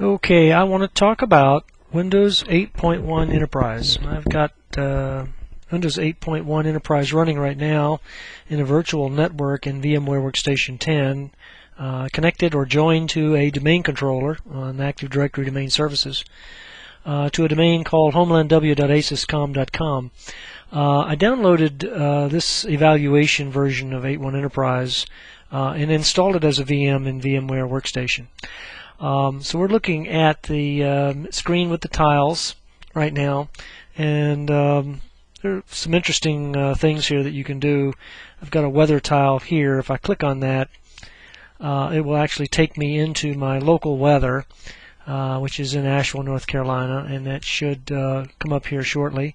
Okay, I want to talk about Windows 8.1 Enterprise. I've got Windows 8.1 Enterprise running right now in a virtual network in VMware Workstation 10, connected or joined to a domain controller on Active Directory Domain Services, to a domain called homelandw.asyscom.com. I downloaded this evaluation version of 8.1 Enterprise and installed it as a VM in VMware Workstation. So we're looking at the screen with the tiles right now, and there are some interesting things here that you can do. I've got a weather tile here. If I click on that, it will actually take me into my local weather, which is in Asheville, North Carolina, and that should come up here shortly.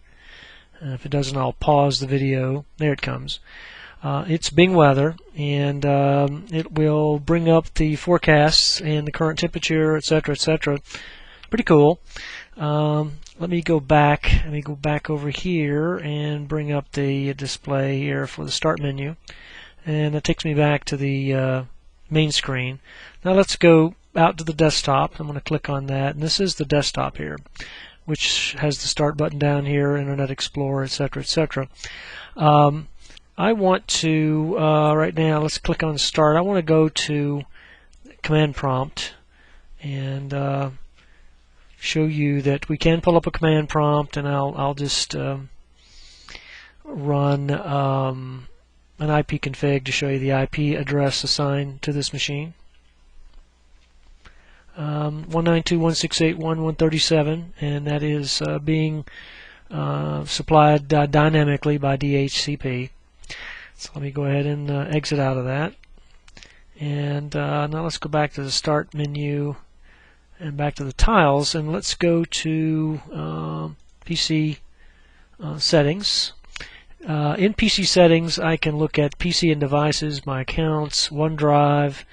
If it doesn't, I'll pause the video. There it comes. It's Bing Weather, and it will bring up the forecasts and the current temperature, etc., etc. Pretty cool. Let me go back. Let me go back over here and bring up the display here for the Start menu, and that takes me back to the main screen. Now let's go out to the desktop. I'm going to click on that, and this is the desktop here, which has the Start button down here, Internet Explorer, etc., etc. I want to, right now, let's click on Start. I want to go to Command Prompt and show you that we can pull up a command prompt, and I'll just run an ipconfig to show you the IP address assigned to this machine. 192.168.1.137, and that is being supplied dynamically by DHCP. So let me go ahead and exit out of that. And now let's go back to the Start menu and back to the tiles, and let's go to PC settings. In PC settings, I can look at PC and devices, my accounts, OneDrive,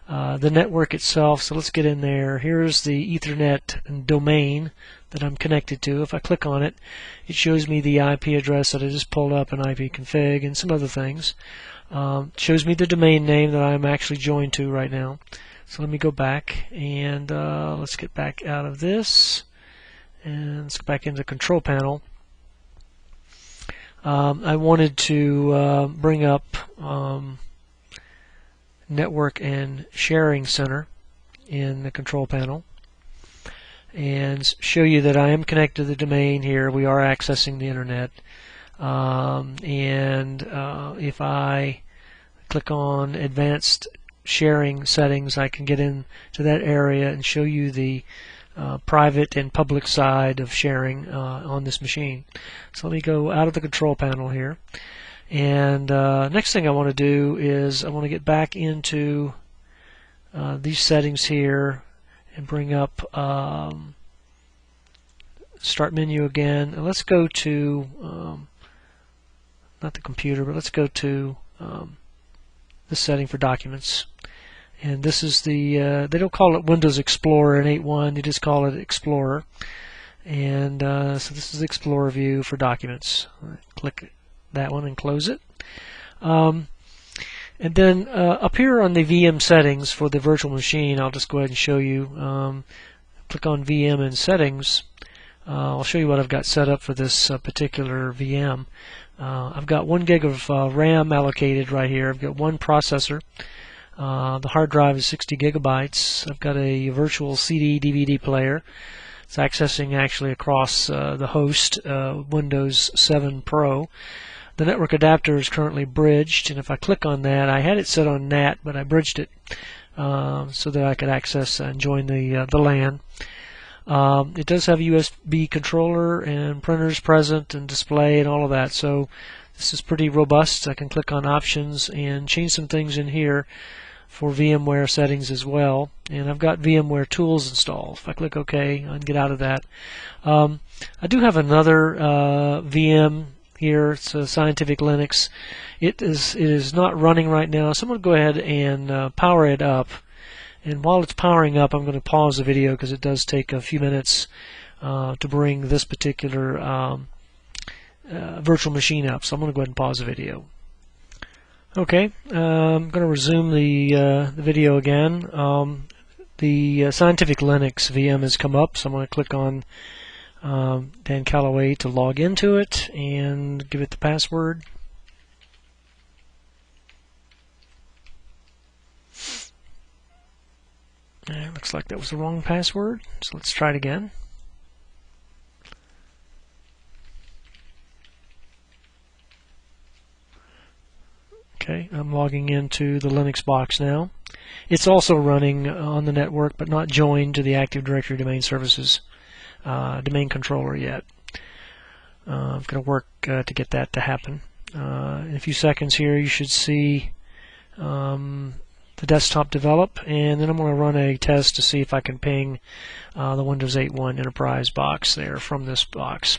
the network itself. So let's get in there. Here's the Ethernet domain that I'm connected to. If I click on it, it shows me the IP address that I just pulled up in ipconfig and some other things. It shows me the domain name that I'm actually joined to right now. So let me go back and let's get back out of this and let's go back into the control panel. I wanted to bring up Network and Sharing Center in the control panel and show you that I am connected to the domain here. We are accessing the internet, and if I click on Advanced Sharing Settings, I can get into that area and show you the private and public side of sharing on this machine. So let me go out of the control panel here, and next thing I want to do is I want to get back into these settings here and bring up Start menu again, and let's go to not the computer, but let's go to this setting for documents. And this is the they don't call it Windows Explorer in 8.1, they just call it Explorer. And so this is the Explorer view for documents. Click that one and close it. And then up here on the VM settings for the virtual machine, I'll just go ahead and show you. Click on VM and settings. I'll show you what I've got set up for this particular VM. I've got 1 gig of RAM allocated right here. I've got one processor. The hard drive is 60 gigabytes. I've got a virtual CD DVD player. It's accessing actually across the host, Windows 7 Pro. The network adapter is currently bridged, and if I click on that, I had it set on NAT, but I bridged it so that I could access and join the LAN. It does have a USB controller and printers present and display and all of that, so this is pretty robust. I can click on options and change some things in here for VMware settings as well, and I've got VMware tools installed. If I click OK, I can get out of that. I do have another VM here. It's a Scientific Linux. It is not running right now, so I'm going to go ahead and power it up. And while it's powering up, I'm going to pause the video because it does take a few minutes to bring this particular virtual machine up. So I'm going to go ahead and pause the video. Okay, I'm going to resume the video again. the Scientific Linux VM has come up, so I'm going to click on Dan Calloway to log into it and give it the password. And looks like that was the wrong password, so let's try it again. Okay, I'm logging into the Linux box now. It's also running on the network, but not joined to the Active Directory Domain Services domain controller yet. I'm going to work to get that to happen. In a few seconds here, you should see the desktop develop, and then I'm going to run a test to see if I can ping the Windows 8.1 Enterprise box there from this box.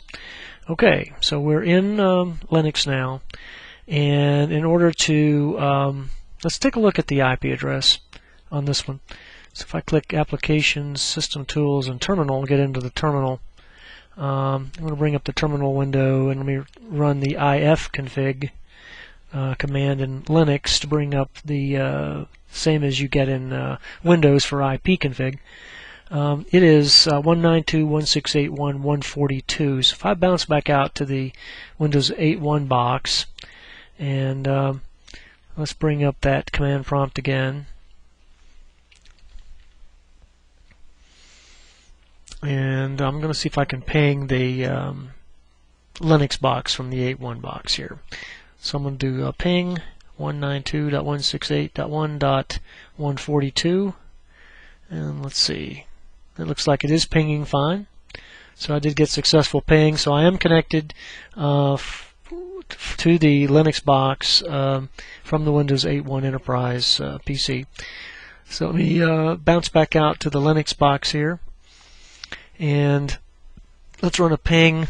Okay, so we're in Linux now, and in order to let's take a look at the IP address on this one. So if I click Applications, System Tools, and Terminal, and get into the terminal, I'm going to bring up the terminal window and let me run the ifconfig command in Linux to bring up the same as you get in Windows for ipconfig. It is 192.168.1.142. So if I bounce back out to the Windows 8.1 box and let's bring up that command prompt again. And I'm going to see if I can ping the Linux box from the 8.1 box here. So I'm going to do ping 192.168.1.142, and let's see. It looks like it is pinging fine. So I did get successful ping. So I am connected to the Linux box from the Windows 8.1 Enterprise PC. So let me bounce back out to the Linux box here. And let's run a ping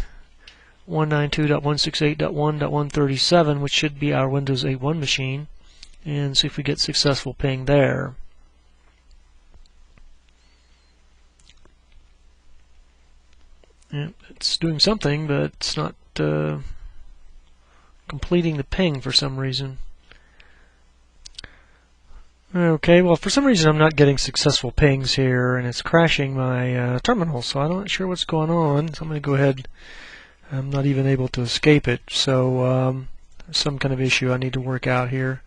192.168.1.137, which should be our Windows 8.1 machine, and see if we get successful ping there. And it's doing something, but it's not completing the ping for some reason. Okay, well, for some reason I'm not getting successful pings here, and it's crashing my terminal, so I'm not sure what's going on. So I'm going to go ahead. I'm not even able to escape it, so there's some kind of issue I need to work out here.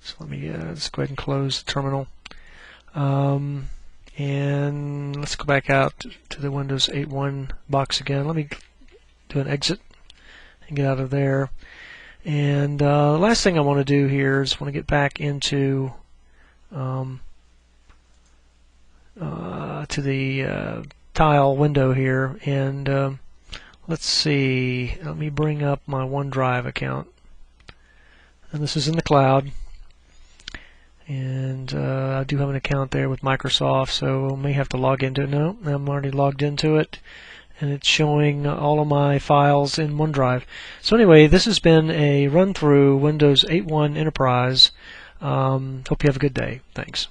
So let me let's go ahead and close the terminal. And let's go back out to the Windows 8.1 box again. Let me do an exit and get out of there. And the last thing I want to do here is I want to get back into to the tile window here, and let's see, let me bring up my OneDrive account, and this is in the cloud, and I do have an account there with Microsoft, so I may have to log into it. No, I'm already logged into it, and it's showing all of my files in OneDrive. So anyway, this has been a run through Windows 8.1 Enterprise. Hope you have a good day. Thanks.